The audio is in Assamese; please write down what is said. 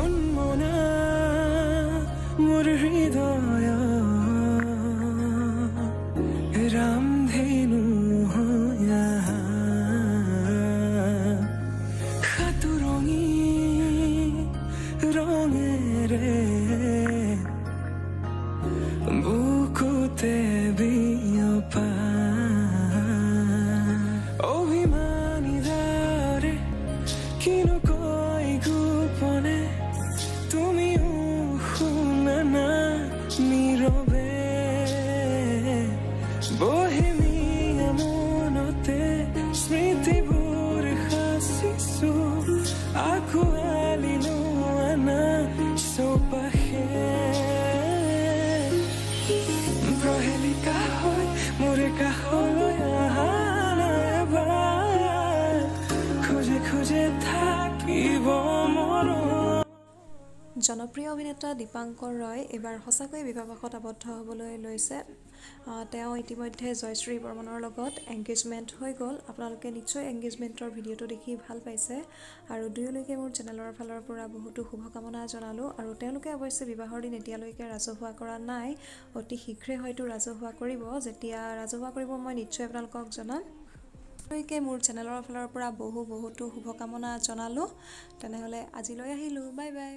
উন্মনা মোৰ হৃদয় ৰামধেনু সাতুৰঙি ৰঙেৰে বুকুতে বিয়পা অভিমানী দাৰে কিনো কয় গোপনে তুমিও শুনা না নীৰৱে বহেমিয়া মনতে স্মৃতিবোৰ সাঁচিছো আঁকোৱালি লোৱা চৌপাশে প্ৰহেলিকা হৈ মোৰ কাষলৈ আহা এবাৰ খোজে খোজে থাকিব মৰম। জনপ্ৰিয় অভিনেতা দীপাংকৰ ৰয় এইবাৰ সঁচাকৈ বিবাহপাশত আবদ্ধ হ'বলৈ লৈছে। তেওঁ ইতিমধ্যে জয়শ্ৰী বৰ্মনৰ লগত এংগেজমেণ্ট হৈ গ'ল। আপোনালোকে নিশ্চয় এংগেজমেণ্টৰ ভিডিঅ'টো দেখি ভাল পাইছে আৰু দুয়োলৈকে মোৰ চেনেলৰ ফালৰ পৰা বহুতো শুভকামনা জনালোঁ। আৰু তেওঁলোকে অৱশ্যে বিবাহৰ দিন এতিয়ালৈকে ৰাজহুৱা কৰা নাই, অতি শীঘ্ৰে হয়তো ৰাজহুৱা কৰিব। যেতিয়া ৰাজহুৱা কৰিব মই নিশ্চয় আপোনালোকক জনাম। তেওঁলোকে মোৰ চেনেলৰ ফালৰ পৰা বহুতো শুভকামনা জনালোঁ। তেনেহ'লে আজিলৈ আহিলোঁ, বাই বাই।